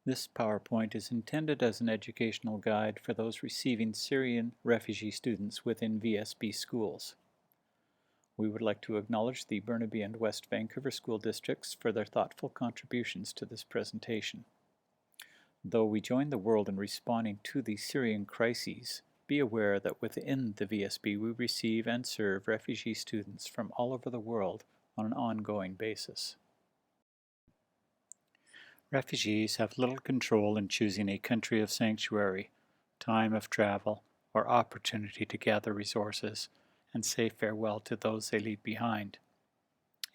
This PowerPoint is intended as an educational guide for those receiving Syrian refugee students within VSB schools. We would like to acknowledge the Burnaby and West Vancouver school districts for their thoughtful contributions to this presentation. Though we join the world in responding to the Syrian crises, be aware that within the VSB we receive and serve refugee students from all over the world on an ongoing basis. Refugees have little control in choosing a country of sanctuary, time of travel, or opportunity to gather resources and say farewell to those they leave behind.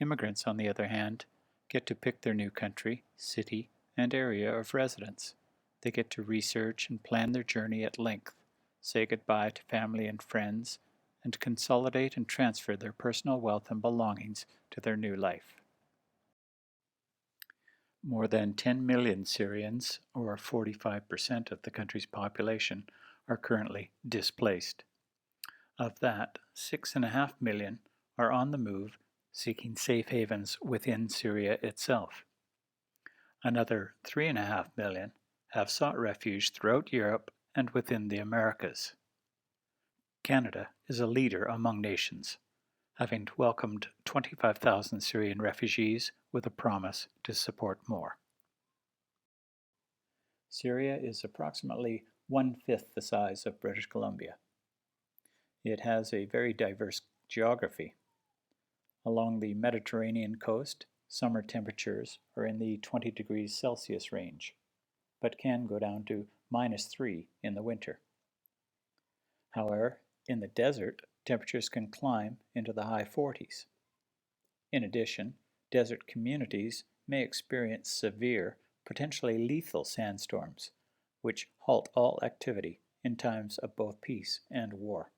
Immigrants, on the other hand, get to pick their new country, city, and area of residence. They get to research and plan their journey at length, say goodbye to family and friends, and consolidate and transfer their personal wealth and belongings to their new life. More than 10 million Syrians, or 45% of the country's population, are currently displaced. Of that, 6.5 million are on the move, seeking safe havens within Syria itself. Another 3.5 million have sought refuge throughout Europe and within the Americas. Canada is a leader among nations, having welcomed 25,000 Syrian refugees with a promise to support more. Syria is approximately 1/5 the size of British Columbia. It has a very diverse geography. Along the Mediterranean coast, summer temperatures are in the 20 degrees Celsius range, but can go down to -3 in the winter. However, in the desert, temperatures can climb into the high 40s. In addition, desert communities may experience severe, potentially lethal sandstorms, which halt all activity in times of both peace and war.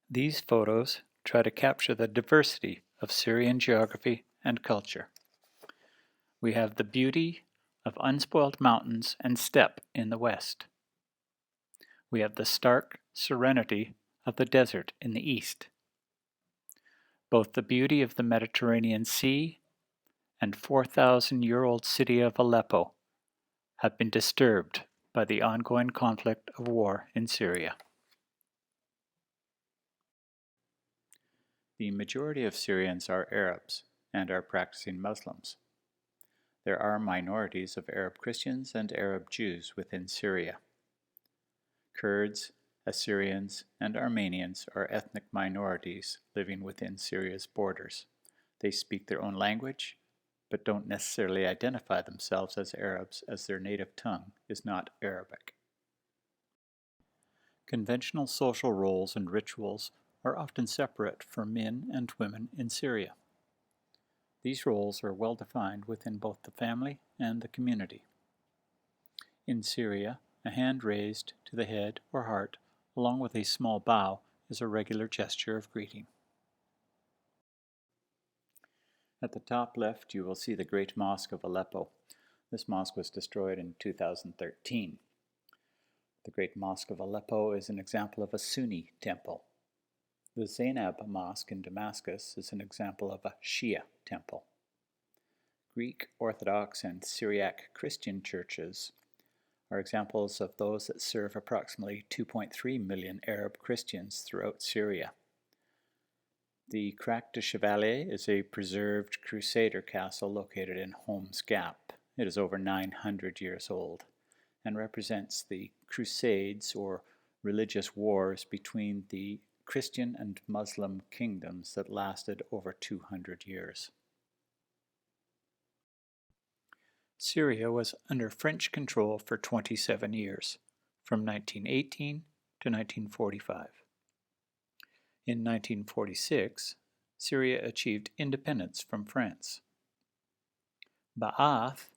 These photos try to capture the diversity of Syrian geography and culture. We have the beauty of unspoiled mountains and steppe in the west. We have the stark serenity of the desert in the east. Both the beauty of the Mediterranean Sea and 4,000-year-old city of Aleppo have been disturbed by the ongoing conflict of war in Syria. The majority of Syrians are Arabs and are practicing Muslims. There are minorities of Arab Christians and Arab Jews within Syria. Kurds, Assyrians, and Armenians are ethnic minorities living within Syria's borders. They speak their own language, but don't necessarily identify themselves as Arabs, as their native tongue is not Arabic. Conventional social roles and rituals are often separate for men and women in Syria. These roles are well defined within both the family and the community. In Syria, a hand raised to the head or heart, along with a small bow, is a regular gesture of greeting. At the top left, you will see the Great Mosque of Aleppo. This mosque was destroyed in 2013. The Great Mosque of Aleppo is an example of a Sunni temple. The Zainab Mosque in Damascus is an example of a Shia temple. Greek Orthodox and Syriac Christian churches are examples of those that serve approximately 2.3 million Arab Christians throughout Syria. The Crac de Chevalier is a preserved Crusader castle located in Holmes Gap. It is over 900 years old and represents the Crusades, or religious wars between the Christian and Muslim kingdoms that lasted over 200 years. Syria was under French control for 27 years, from 1918 to 1945. In 1946, Syria achieved independence from France. Ba'ath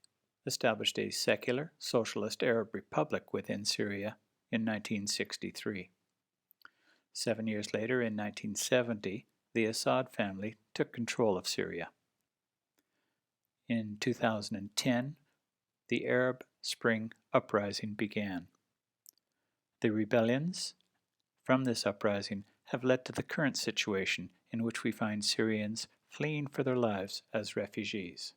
established a secular, socialist Arab republic within Syria in 1963. 7 years later, in 1970, the Assad family took control of Syria. In 2010, the Arab Spring Uprising began. The rebellions from this uprising have led to the current situation in which we find Syrians fleeing for their lives as refugees.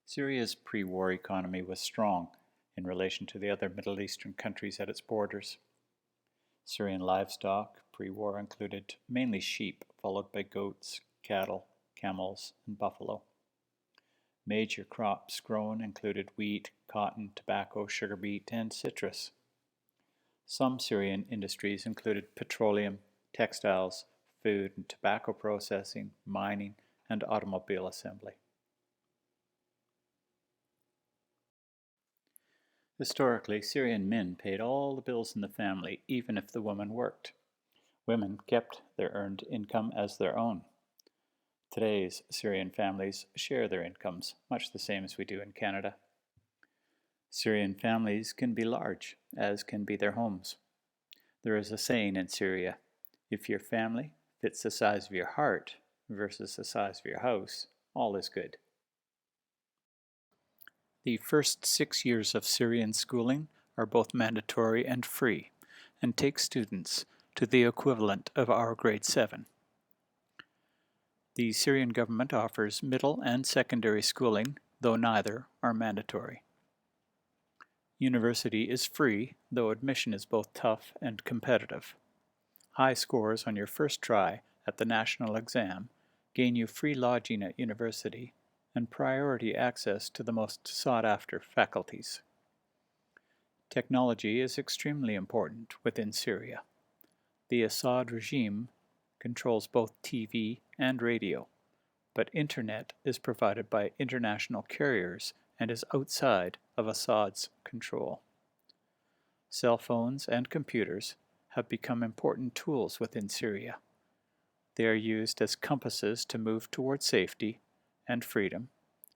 Syria's pre-war economy was strong in relation to the other Middle Eastern countries at its borders. Syrian livestock pre-war included mainly sheep, followed by goats, cattle, camels, and buffalo. Major crops grown included wheat, cotton, tobacco, sugar beet, and citrus. Some Syrian industries included petroleum, textiles, food and tobacco processing, mining, and automobile assembly. Historically, Syrian men paid all the bills in the family, even if the woman worked. Women kept their earned income as their own. Today's Syrian families share their incomes, much the same as we do in Canada. Syrian families can be large, as can be their homes. There is a saying in Syria, if your family fits the size of your heart versus the size of your house, all is good. The first 6 years of Syrian schooling are both mandatory and free, and take students to the equivalent of our grade 7. The Syrian government offers middle and secondary schooling, though neither are mandatory. University is free, though admission is both tough and competitive. High scores on your first try at the national exam gain you free lodging at university and priority access to the most sought-after faculties. Technology is extremely important within Syria. The Assad regime controls both TV and radio, but internet is provided by international carriers and is outside of Assad's control. Cell phones and computers have become important tools within Syria. They are used as compasses to move toward safety and freedom,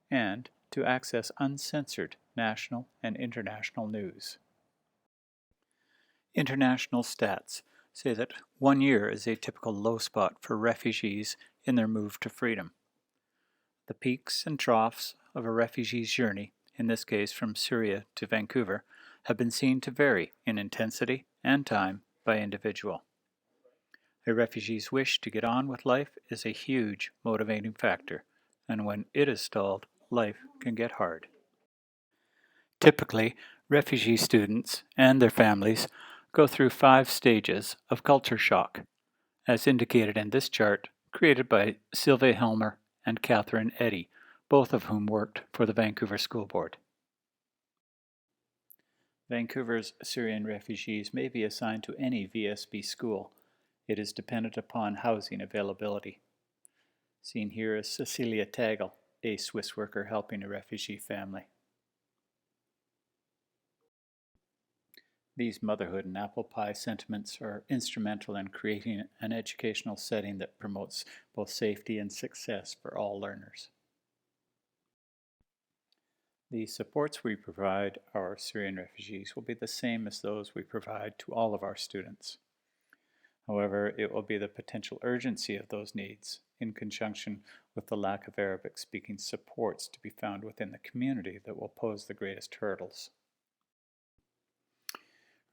and to access uncensored national and international news. International stats say that 1 year is a typical low spot for refugees in their move to freedom. The peaks and troughs of a refugee's journey, in this case from Syria to Vancouver, have been seen to vary in intensity and time by individual. A refugee's wish to get on with life is a huge motivating factor, and when it is stalled, life can get hard. Typically, refugee students and their families go through 5 stages of culture shock, as indicated in this chart created by Sylvia Helmer and Catherine Eddy, both of whom worked for the Vancouver School Board. Vancouver's Syrian refugees may be assigned to any VSB school. It is dependent upon housing availability. Seen here is Cecilia Tagel, a Swiss worker helping a refugee family. These motherhood and apple pie sentiments are instrumental in creating an educational setting that promotes both safety and success for all learners. The supports we provide our Syrian refugees will be the same as those we provide to all of our students. However, it will be the potential urgency of those needs, in conjunction with the lack of Arabic-speaking supports to be found within the community, that will pose the greatest hurdles.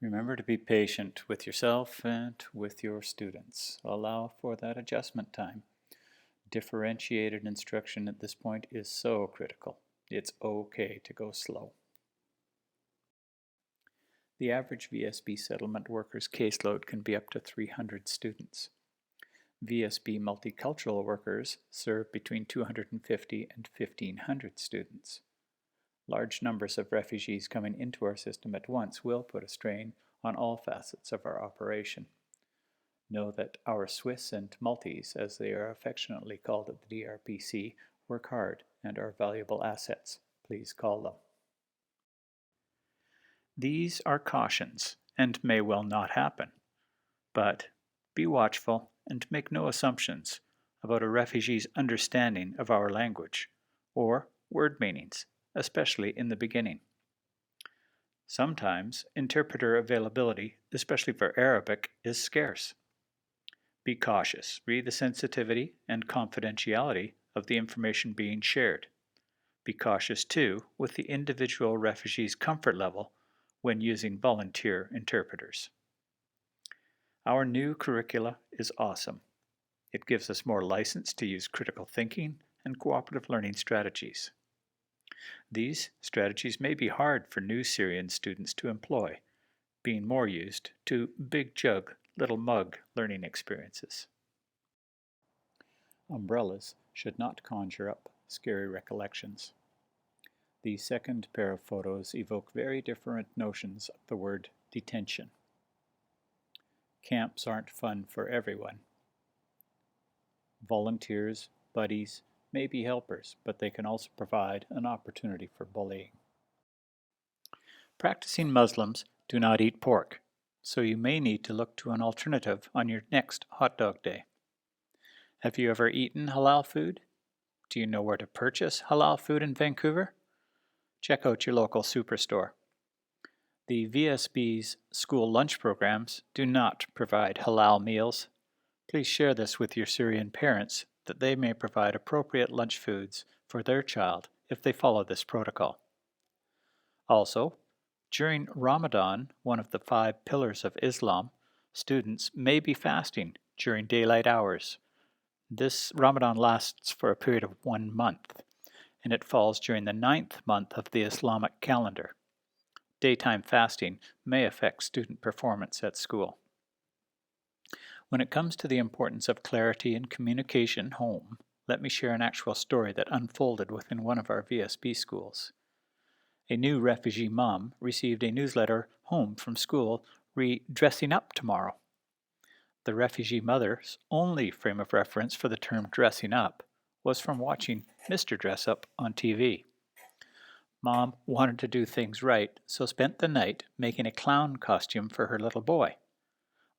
Remember to be patient with yourself and with your students. Allow for that adjustment time. Differentiated instruction at this point is so critical. It's okay to go slow. The average VSB settlement worker's caseload can be up to 300 students. VSB multicultural workers serve between 250 and 1,500 students. Large numbers of refugees coming into our system at once will put a strain on all facets of our operation. Know that our Swiss and Maltese, as they are affectionately called at the DRPC, work hard and are valuable assets. Please call them. These are cautions and may well not happen, but be watchful and make no assumptions about a refugee's understanding of our language or word meanings, especially in the beginning. Sometimes interpreter availability, especially for Arabic, is scarce. Be cautious. Read the sensitivity and confidentiality of the information being shared. Be cautious, too, with the individual refugee's comfort level when using volunteer interpreters. Our new curricula is awesome. It gives us more license to use critical thinking and cooperative learning strategies. These strategies may be hard for new Syrian students to employ, being more used to big jug, little mug learning experiences. Umbrellas should not conjure up scary recollections. The second pair of photos evoke very different notions of the word detention. Camps aren't fun for everyone. Volunteers, buddies, may be helpers, but they can also provide an opportunity for bullying. Practicing Muslims do not eat pork, so you may need to look to an alternative on your next hot dog day. Have you ever eaten halal food? Do you know where to purchase halal food in Vancouver? Check out your local superstore. The VSB's school lunch programs do not provide halal meals. Please share this with your Syrian parents that they may provide appropriate lunch foods for their child if they follow this protocol. Also, during Ramadan, one of the 5 pillars of Islam, students may be fasting during daylight hours. This Ramadan lasts for a period of 1 month, and it falls during the 9th month of the Islamic calendar. Daytime fasting may affect student performance at school. When it comes to the importance of clarity and communication home, let me share an actual story that unfolded within one of our VSB schools. A new refugee mom received a newsletter home from school dressing up tomorrow. The refugee mother's only frame of reference for the term dressing up was from watching Mr. Dress Up on TV. Mom wanted to do things right, so spent the night making a clown costume for her little boy,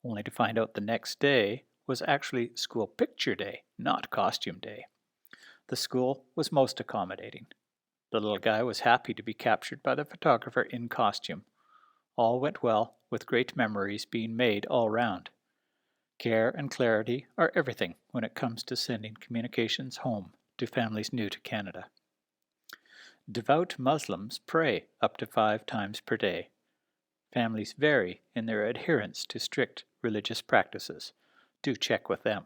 only to find out the next day was actually school picture day, not costume day. The school was most accommodating. The little guy was happy to be captured by the photographer in costume. All went well, with great memories being made all round. Care and clarity are everything when it comes to sending communications home to families new to Canada. Devout Muslims pray up to 5 times per day. Families vary in their adherence to strict religious practices. Do check with them.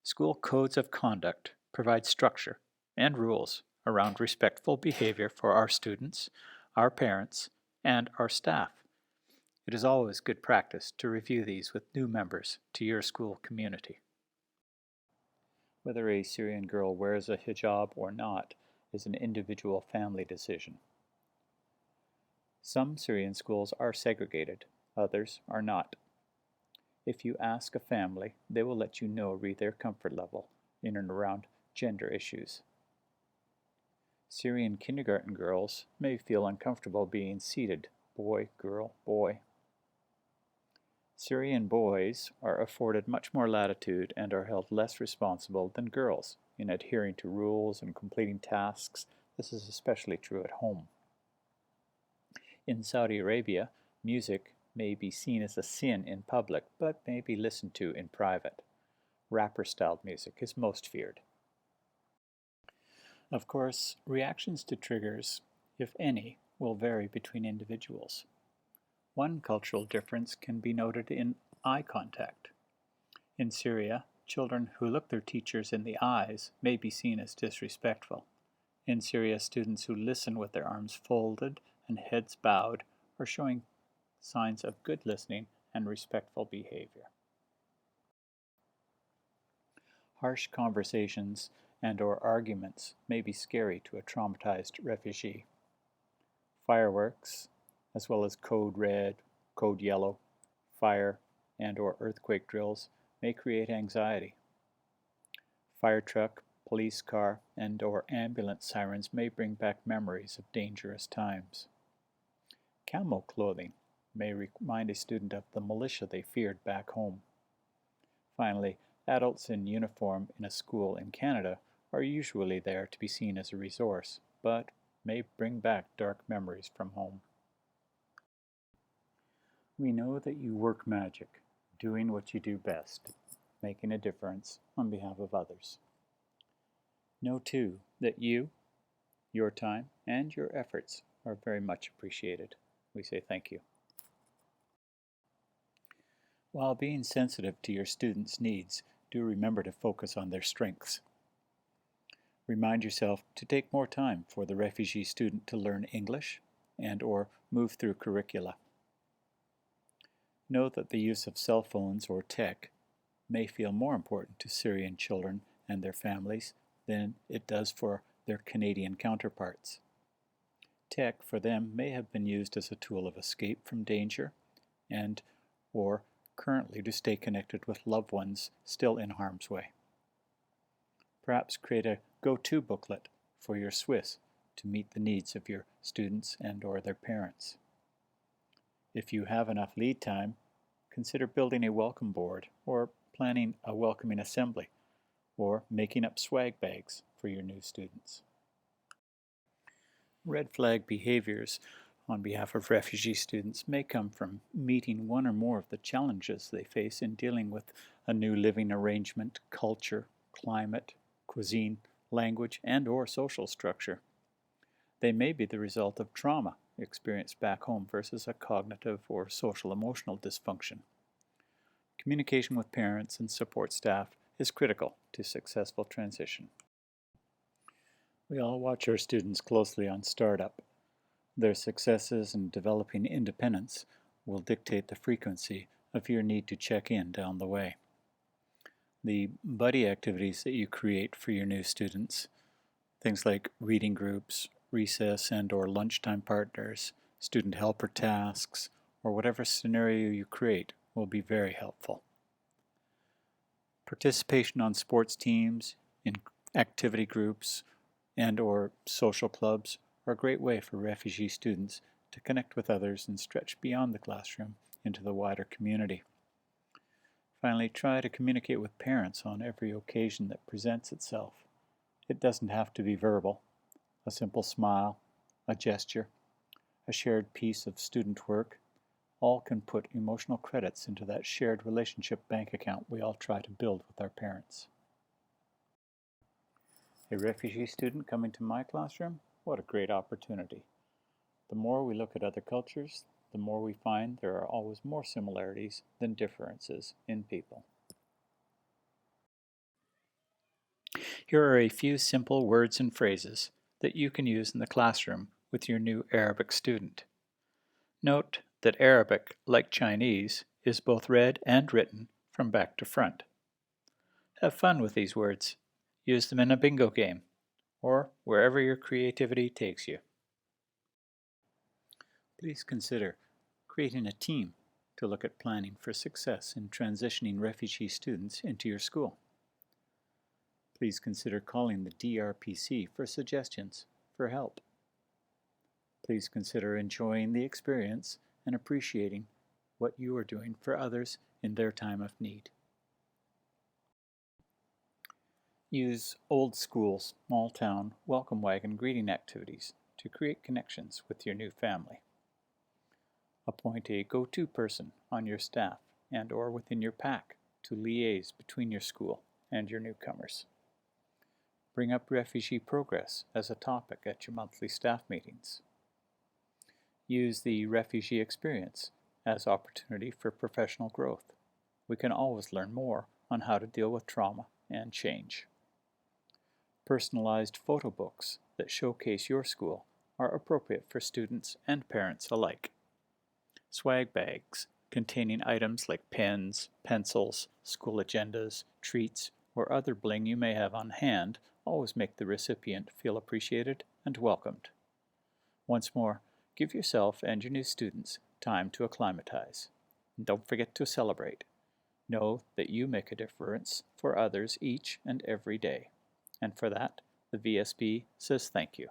School codes of conduct provide structure and rules around respectful behavior for our students, our parents, and our staff. It is always good practice to review these with new members to your school community. Whether a Syrian girl wears a hijab or not is an individual family decision. Some Syrian schools are segregated, others are not. If you ask a family, they will let you know their comfort level in and around gender issues. Syrian kindergarten girls may feel uncomfortable being seated, boy, girl, boy. Syrian boys are afforded much more latitude and are held less responsible than girls in adhering to rules and completing tasks. This is especially true at home. In Saudi Arabia, music may be seen as a sin in public, but may be listened to in private. Rapper-styled music is most feared. Of course, reactions to triggers, if any, will vary between individuals. One cultural difference can be noted in eye contact. In Syria, children who look their teachers in the eyes may be seen as disrespectful. In Syria, students who listen with their arms folded and heads bowed are showing signs of good listening and respectful behavior. Harsh conversations and/or arguments may be scary to a traumatized refugee. Fireworks, as well as code red, code yellow, fire, and/or earthquake drills may create anxiety. Fire truck, police car, and/or ambulance sirens may bring back memories of dangerous times. Camo clothing may remind a student of the militia they feared back home. Finally, adults in uniform in a school in Canada are usually there to be seen as a resource, but may bring back dark memories from home. We know that you work magic, doing what you do best, making a difference on behalf of others. Know too that you, your time, and your efforts are very much appreciated. We say thank you. While being sensitive to your students' needs, do remember to focus on their strengths. Remind yourself to take more time for the refugee student to learn English and/or move through curricula. Know that the use of cell phones or tech may feel more important to Syrian children and their families than it does for their Canadian counterparts. Tech for them may have been used as a tool of escape from danger and/or currently to stay connected with loved ones still in harm's way. Perhaps create a go-to booklet for your Swiss to meet the needs of your students and/or their parents. If you have enough lead time, consider building a welcome board or planning a welcoming assembly or making up swag bags for your new students. Red flag behaviors on behalf of refugee students may come from meeting one or more of the challenges they face in dealing with a new living arrangement, culture, climate, cuisine, language, and/or social structure. They may be the result of trauma experienced back home versus a cognitive or social-emotional dysfunction. Communication with parents and support staff is critical to successful transition. We all watch our students closely on startup. Their successes in developing independence will dictate the frequency of your need to check in down the way. The buddy activities that you create for your new students, things like reading groups, recess and/or lunchtime partners, student helper tasks, or whatever scenario you create will be very helpful. Participation on sports teams, in activity groups, and/or social clubs are a great way for refugee students to connect with others and stretch beyond the classroom into the wider community. Finally, try to communicate with parents on every occasion that presents itself. It doesn't have to be verbal. A simple smile, a gesture, a shared piece of student work, all can put emotional credits into that shared relationship bank account we all try to build with our parents. A refugee student coming to my classroom? What a great opportunity. The more we look at other cultures, the more we find there are always more similarities than differences in people. Here are a few simple words and phrases that you can use in the classroom with your new Arabic student. Note that Arabic, like Chinese, is both read and written from back to front. Have fun with these words. Use them in a bingo game, or wherever your creativity takes you. Please consider creating a team to look at planning for success in transitioning refugee students into your school. Please consider calling the DRPC for suggestions, for help. Please consider enjoying the experience and appreciating what you are doing for others in their time of need. Use old school, small town, welcome wagon greeting activities to create connections with your new family. Appoint a go-to person on your staff and/or within your pack to liaise between your school and your newcomers. Bring up refugee progress as a topic at your monthly staff meetings. Use the refugee experience as opportunity for professional growth. We can always learn more on how to deal with trauma and change. Personalized photo books that showcase your school are appropriate for students and parents alike. Swag bags containing items like pens, pencils, school agendas, treats, or other bling you may have on hand always make the recipient feel appreciated and welcomed. Once more, give yourself and your new students time to acclimatize. And don't forget to celebrate. Know that you make a difference for others each and every day. And for that, the VSB says thank you.